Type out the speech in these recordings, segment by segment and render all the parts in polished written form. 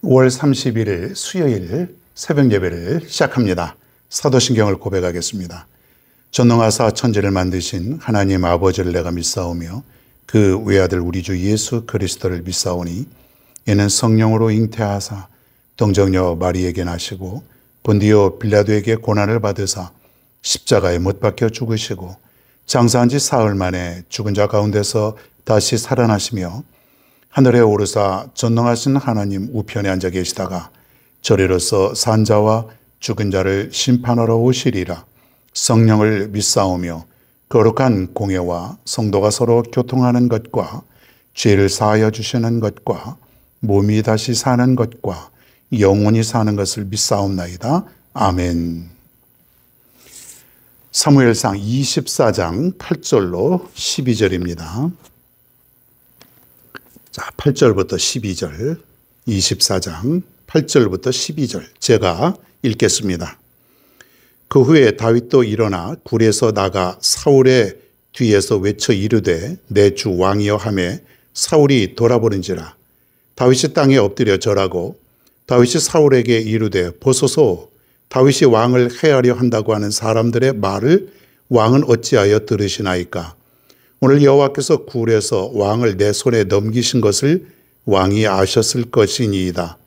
5월 31일 수요일 새벽 예배를 시작합니다. 사도신경을 고백하겠습니다. 전능하사 천지를 만드신 하나님 아버지를 내가 믿사오며 그 외아들 우리 주 예수 그리스도를 믿사오니 이는 성령으로 잉태하사 동정녀 마리에게 나시고 본디오 빌라도에게 고난을 받으사 십자가에 못 박혀 죽으시고 장사한 지 사흘 만에 죽은 자 가운데서 다시 살아나시며 하늘에 오르사 전능하신 하나님 우편에 앉아 계시다가 저리로서 산 자와 죽은 자를 심판하러 오시리라. 성령을 믿사오며 거룩한 공예와 성도가 서로 교통하는 것과 죄를 사하여 주시는 것과 몸이 다시 사는 것과 영원히 사는 것을 믿사옵나이다. 아멘. 사무엘상 24장 8절로 12절입니다. 자, 8절부터 12절, 24장 8절부터 12절 제가 읽겠습니다. 그 후에 다윗도 일어나 굴에서 나가 사울의 뒤에서 외쳐 이르되 내 주 왕이여 하매 사울이 돌아보는지라. 다윗이 땅에 엎드려 절하고 다윗이 사울에게 이르되 보소서 다윗이 왕을 해하려 한다고 하는 사람들의 말을 왕은 어찌하여 들으시나이까. 오늘 여호와께서 굴에서 왕을 내 손에 넘기신 것을 왕이 아셨을 것이니이다.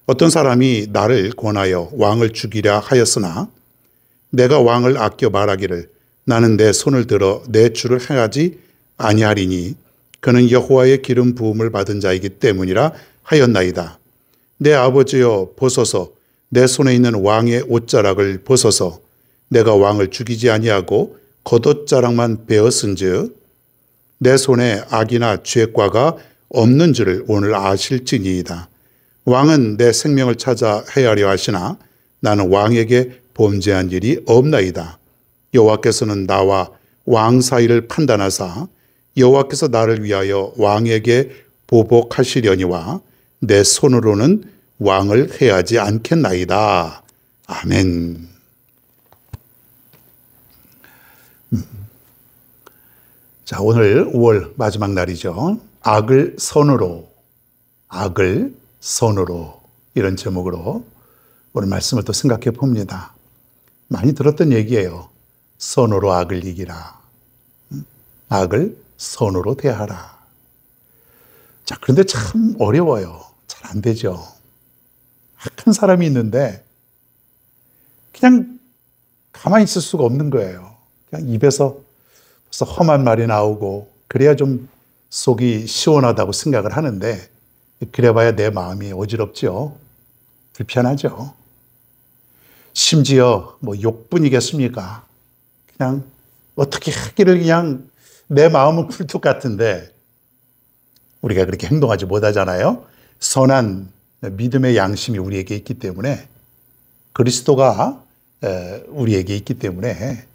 어떤 사람이 나를 권하여 왕을 죽이려 하였으나 내가 왕을 아껴 말하기를 나는 내 손을 들어 내 주를 행하지 아니하리니 그는 여호와의 기름 부음을 받은 자이기 때문이라 하였나이다. 내 아버지여 보소서 내 손에 있는 왕의 옷자락을 보소서. 내가 왕을 죽이지 아니하고 겉옷자락만 베었은즉 내 손에 악이나 죄과가 없는 줄을 오늘 아실지니이다. 왕은 내 생명을 찾아 해하려 하시나 나는 왕에게 범죄한 일이 없나이다. 여호와께서는 나와 왕 사이를 판단하사 여호와께서 나를 위하여 왕에게 보복하시려니와 내 손으로는 왕을 해하지 않겠나이다. 아멘. 자, 오늘 5월 마지막 날이죠. 악을 선으로 이런 제목으로 오늘 말씀을 또 생각해 봅니다. 많이 들었던 얘기예요. 선으로 악을 이기라. 악을 선으로 대하라. 자, 그런데 참 어려워요. 잘 안 되죠. 악한 사람이 있는데 그냥 가만히 있을 수가 없는 거예요. 그냥 입에서 벌써 험한 말이 나오고 그래야 좀 속이 시원하다고 생각을 하는데 그래봐야 내 마음이 어지럽죠. 불편하죠. 심지어 뭐 욕뿐이겠습니까? 그냥 어떻게 하기를 그냥 내 마음은 굴뚝 같은데 우리가 그렇게 행동하지 못하잖아요. 선한 믿음의 양심이 우리에게 있기 때문에 그리스도가 우리에게 있기 때문에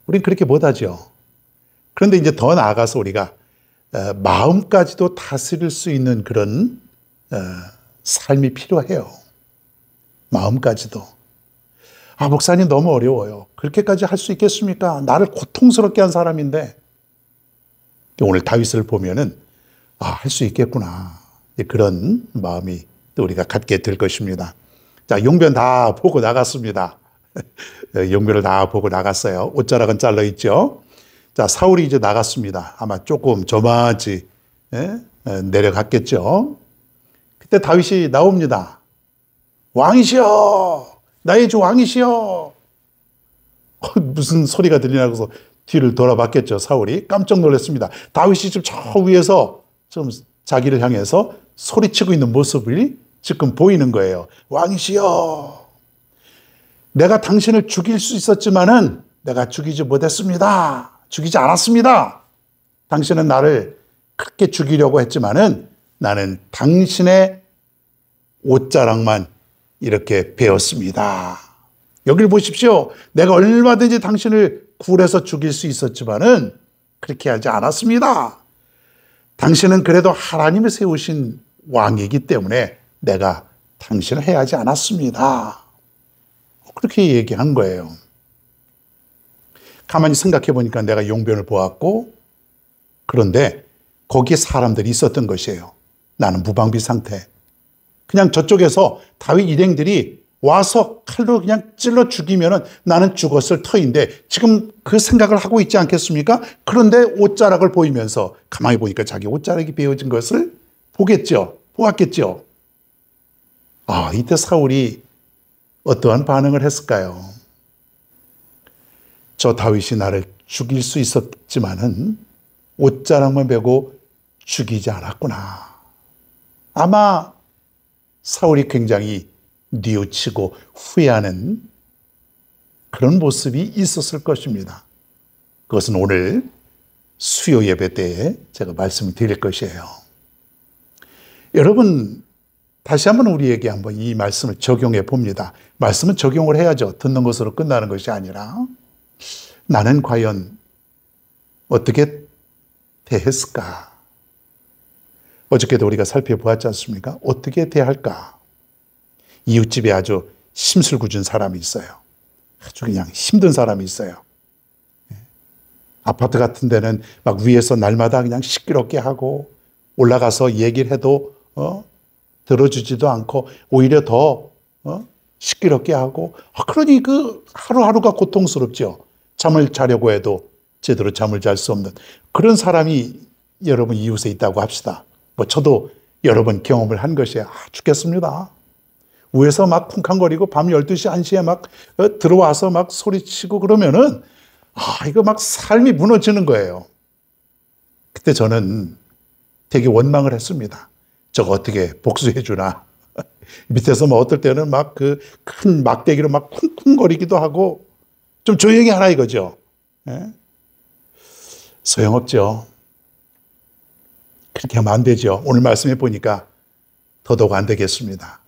우리는 그렇게 못하죠. 그런데 이제 더 나아가서 우리가 마음까지도 다스릴 수 있는 그런 삶이 필요해요. 마음까지도. 아, 목사님 너무 어려워요. 그렇게까지 할 수 있겠습니까? 나를 고통스럽게 한 사람인데. 오늘 다윗을 보면은 할 수 있겠구나. 그런 마음이 또 우리가 갖게 될 것입니다. 자, 용변 다 보고 나갔습니다. 용변을 다 보고 나갔어요. 옷자락은 잘라 있죠. 자, 사울이 이제 나갔습니다. 아마 조금 저만치 내려갔겠죠. 그때 다윗이 나옵니다. 왕이시여, 나의 주 왕이시여. 무슨 소리가 들리나서 뒤를 돌아봤겠죠. 사울이 깜짝 놀랐습니다. 다윗이 지금 저 위에서 좀 자기를 향해서 소리치고 있는 모습이 지금 보이는 거예요. 왕이시여, 내가 당신을 죽일 수 있었지만은 내가 죽이지 못했습니다. 죽이지 않았습니다. 당신은 나를 그렇게 죽이려고 했지만은 나는 당신의 옷자락만 이렇게 베었습니다. 여길 보십시오. 내가 얼마든지 당신을 굴에서 죽일 수 있었지만은 그렇게 하지 않았습니다. 당신은 그래도 하나님이 세우신 왕이기 때문에 내가 당신을 해하지 않았습니다. 그렇게 얘기한 거예요. 가만히 생각해 보니까 내가 용변을 보았고 그런데 거기에 사람들이 있었던 것이에요. 나는 무방비 상태. 그냥 저쪽에서 다윗 일행들이 와서 칼로 그냥 찔러 죽이면은 나는 죽었을 터인데 지금 그 생각을 하고 있지 않겠습니까? 그런데 옷자락을 보이면서 가만히 보니까 자기 옷자락이 베어진 것을 보았겠죠. 이때 사울이 어떠한 반응을 했을까요? 저 다윗이 나를 죽일 수 있었지만은 옷자락만 베고 죽이지 않았구나. 아마 사울이 굉장히 뉘우치고 후회하는 그런 모습이 있었을 것입니다. 그것은 오늘 수요 예배 때에 제가 말씀을 드릴 것이에요. 여러분, 다시 한번 우리에게 한번 이 말씀을 적용해 봅니다. 말씀은 적용을 해야죠. 듣는 것으로 끝나는 것이 아니라 나는 과연 어떻게 대했을까? 어저께도 우리가 살펴보았지 않습니까? 어떻게 대할까? 이웃집에 아주 심술궂은 사람이 있어요. 아주 그냥 힘든 사람이 있어요. 아파트 같은 데는 막 위에서 날마다 그냥 시끄럽게 하고 올라가서 얘기를 해도 들어주지도 않고 오히려 더 시끄럽게 하고 그러니 그 하루하루가 고통스럽죠. 잠을 자려고 해도 제대로 잠을 잘 수 없는 그런 사람이 여러분 이웃에 있다고 합시다. 저도 여러 번 경험을 한 것이야. 죽겠습니다. 위에서 막 쿵쾅거리고 밤 12시, 1시에 막 들어와서 막 소리치고 그러면은 이거 막 삶이 무너지는 거예요. 그때 저는 되게 원망을 했습니다. 저거 어떻게 복수해 주나. 밑에서 뭐 어떨 때는 막 그 큰 막대기로 막 쿵쿵거리기도 하고 좀 조용히 하라 이거죠. 소용없죠. 그렇게 하면 안 되죠. 오늘 말씀해 보니까 더더욱 안 되겠습니다.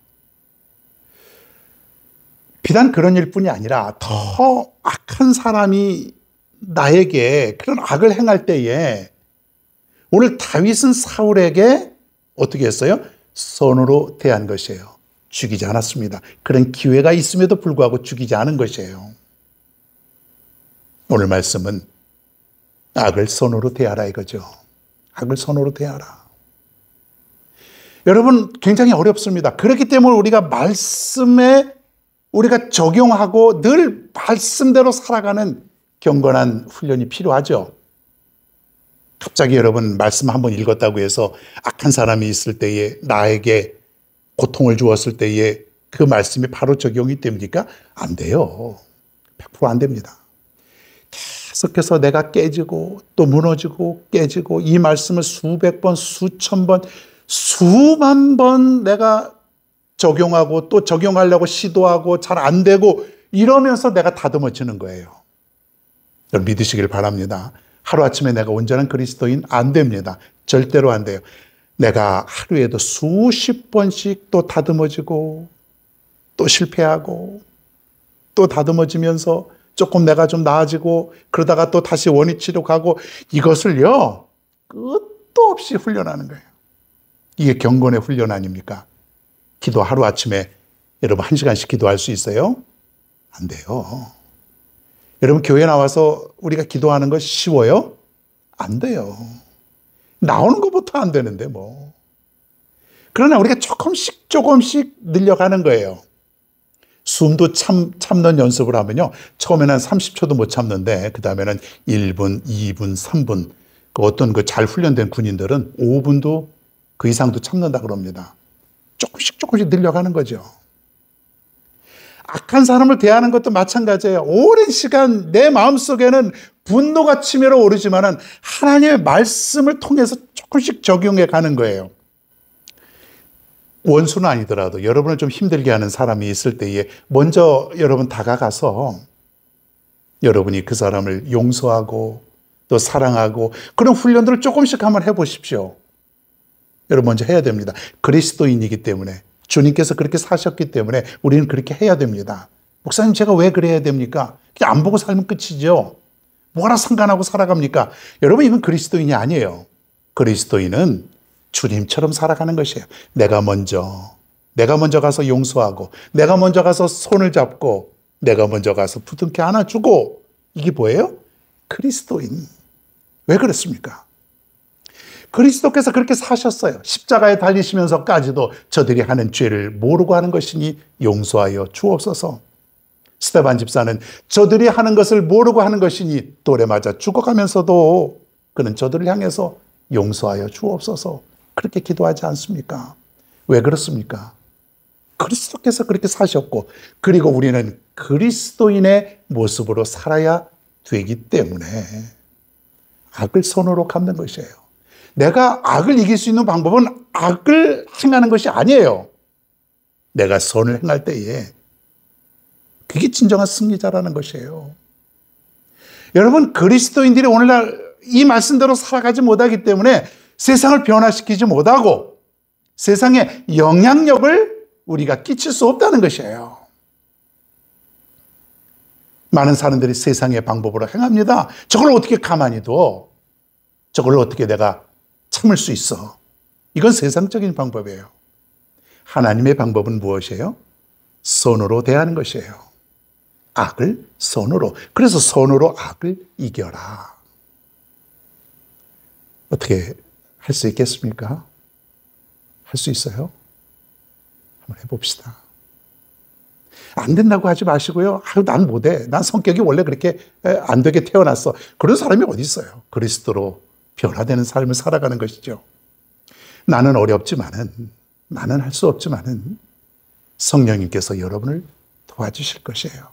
비단 그런 일뿐이 아니라 더 악한 사람이 나에게 그런 악을 행할 때에 오늘 다윗은 사울에게 어떻게 했어요? 선으로 대한 것이에요. 죽이지 않았습니다. 그런 기회가 있음에도 불구하고 죽이지 않은 것이에요. 오늘 말씀은 악을 선으로 대하라 이거죠. 악을 선으로 대하라. 여러분 굉장히 어렵습니다. 그렇기 때문에 우리가 말씀에 우리가 적용하고 늘 말씀대로 살아가는 경건한 훈련이 필요하죠. 갑자기 여러분 말씀 한번 읽었다고 해서 악한 사람이 있을 때에 나에게 고통을 주었을 때에 그 말씀이 바로 적용이 됩니까? 안 돼요. 100% 안 됩니다. 계속해서 내가 깨지고 또 무너지고 깨지고 이 말씀을 수백 번, 수천 번, 수만 번 내가 적용하고 또 적용하려고 시도하고 잘 안 되고 이러면서 내가 다듬어지는 거예요. 여러분 믿으시길 바랍니다. 하루아침에 내가 온전한 그리스도인 안 됩니다. 절대로 안 돼요. 내가 하루에도 수십 번씩 또 다듬어지고 또 실패하고 또 다듬어지면서 조금 내가 좀 나아지고 그러다가 또 다시 원위치로 가고 이것을요 끝도 없이 훈련하는 거예요. 이게 경건의 훈련 아닙니까? 기도 하루아침에 여러분 1시간씩 기도할 수 있어요? 안 돼요. 여러분 교회 나와서 우리가 기도하는 거 쉬워요? 안 돼요. 나오는 것부터 안 되는데 뭐. 그러나 우리가 조금씩 늘려가는 거예요. 숨도 참는 연습을 하면요. 처음에는 30초도 못 참는데 그 다음에는 1분, 2분, 3분 어떤 그 잘 훈련된 군인들은 5분도 그 이상도 참는다 그럽니다. 조금씩 늘려가는 거죠. 악한 사람을 대하는 것도 마찬가지예요. 오랜 시간 내 마음속에는 분노가 치밀어 오르지만은 하나님의 말씀을 통해서 조금씩 적용해 가는 거예요. 원수는 아니더라도 여러분을 좀 힘들게 하는 사람이 있을 때에 먼저 여러분 다가가서 여러분이 그 사람을 용서하고 또 사랑하고 그런 훈련들을 조금씩 한번 해보십시오. 여러분 먼저 해야 됩니다. 그리스도인이기 때문에 주님께서 그렇게 사셨기 때문에 우리는 그렇게 해야 됩니다. 목사님 제가 왜 그래야 됩니까? 그냥 안 보고 살면 끝이죠. 뭐하나 상관하고 살아갑니까? 여러분 이건 그리스도인이 아니에요. 그리스도인은 주님처럼 살아가는 것이에요. 내가 먼저 가서 용서하고 내가 먼저 가서 손을 잡고 내가 먼저 가서 부둥켜 안아주고 이게 뭐예요? 그리스도인. 왜 그렇습니까? 그리스도께서 그렇게 사셨어요. 십자가에 달리시면서까지도 저들이 하는 죄를 모르고 하는 것이니 용서하여 주옵소서. 스데반 집사는 저들이 하는 것을 모르고 하는 것이니 돌에 맞아 죽어가면서도 그는 저들을 향해서 용서하여 주옵소서 그렇게 기도하지 않습니까? 왜 그렇습니까? 그리스도께서 그렇게 사셨고 그리고 우리는 그리스도인의 모습으로 살아야 되기 때문에 악을 선으로 갚는 것이에요. 내가 악을 이길 수 있는 방법은 악을 행하는 것이 아니에요. 내가 선을 행할 때에 그게 진정한 승리자라는 것이에요. 여러분, 그리스도인들이 오늘날 이 말씀대로 살아가지 못하기 때문에 세상을 변화시키지 못하고 세상에 영향력을 우리가 끼칠 수 없다는 것이에요. 많은 사람들이 세상의 방법으로 행합니다. 저걸 어떻게 가만히 둬? 저걸 어떻게 내가 참을 수 있어? 이건 세상적인 방법이에요. 하나님의 방법은 무엇이에요? 선으로 대하는 것이에요. 악을 선으로. 그래서 선으로 악을 이겨라. 어떻게 할 수 있겠습니까? 할 수 있어요? 한번 해봅시다. 안 된다고 하지 마시고요. 난 못해. 난 성격이 원래 그렇게 안 되게 태어났어. 그런 사람이 어디 있어요? 그리스도로 변화되는 삶을 살아가는 것이죠. 나는 어렵지만은, 나는 할 수 없지만은 성령님께서 여러분을 도와주실 것이에요.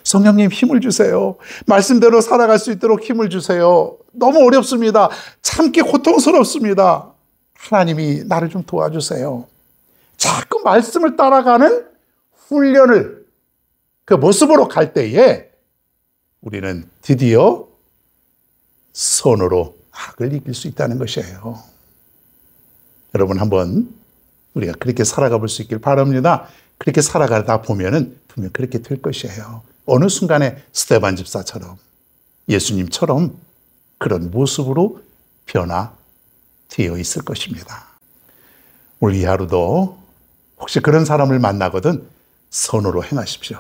성령님 힘을 주세요. 말씀대로 살아갈 수 있도록 힘을 주세요. 너무 어렵습니다. 참기 고통스럽습니다. 하나님이 나를 좀 도와주세요. 자꾸 말씀을 따라가는 훈련을 그 모습으로 갈 때에 우리는 드디어 선으로 악을 이길 수 있다는 것이에요. 여러분 한번 우리가 그렇게 살아가 볼 수 있길 바랍니다. 그렇게 살아가다 보면은 분명 그렇게 될 것이에요. 어느 순간에 스데반 집사처럼 예수님처럼 그런 모습으로 변화되어 있을 것입니다. 오늘 이 하루도 혹시 그런 사람을 만나거든 선으로 행하십시오.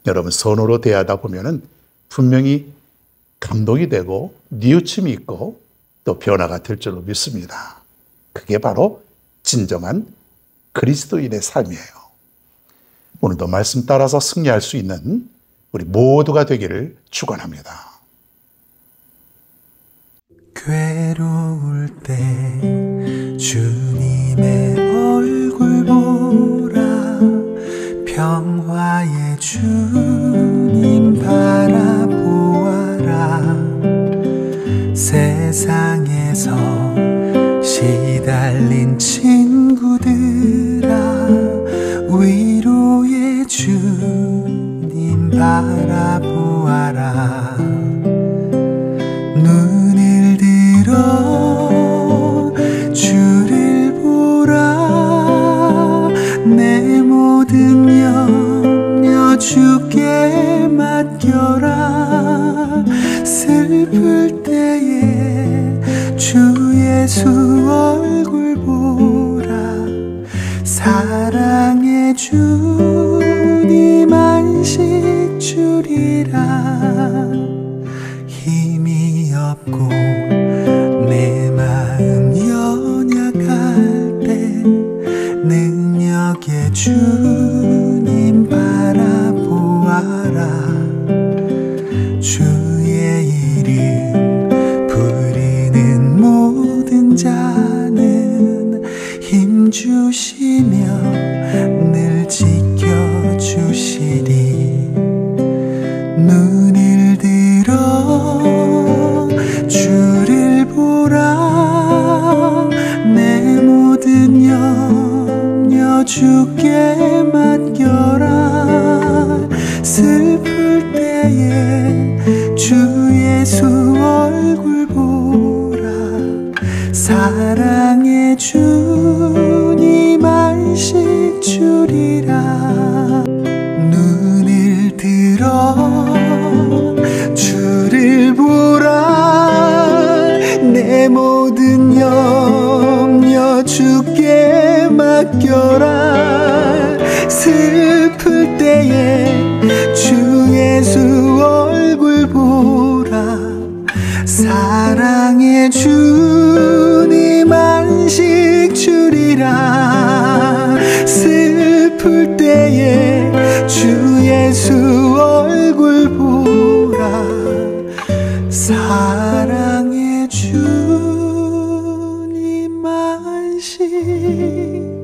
여러분 선으로 대하다 보면은 분명히 감동이 되고 뉘우침이 있고 또 변화가 될 줄로 믿습니다. 그게 바로 진정한 그리스도인의 삶이에요. 오늘도 말씀 따라서 승리할 수 있는 우리 모두가 되기를 축원합니다. 괴로울 때 주님의 얼굴 보라 평화의 주님 바라보아라 세상에서 시달린 친구들아 위로의 주님 바라보아라 눈을 들어 주를 보라 내 모든 염려 주께 맡겨라 슬플 때에 주 예수 얼굴 보라 사랑의 주님 안식 주리라 힘이 없고 내 마음 연약할 때 능력의 주님 바라보아라 주의 이름 부르는 모든 자는 힘 주시며 늘 지켜주시리 눈을 들어 주를 보라 내 모든 염려 주께 맡겨라 슬플 때에 주 예수 얼굴 보라 사랑의 주님 안식 주리라 눈을 들어 주를 보라 내 모든 염려 주께 맡겨라 슬플 때에 주 예수 얼굴 보라 사랑의 사랑의 주님 안식 주리라. 슬플 때에 주 예수 얼굴 보라. 사랑의 주님 안식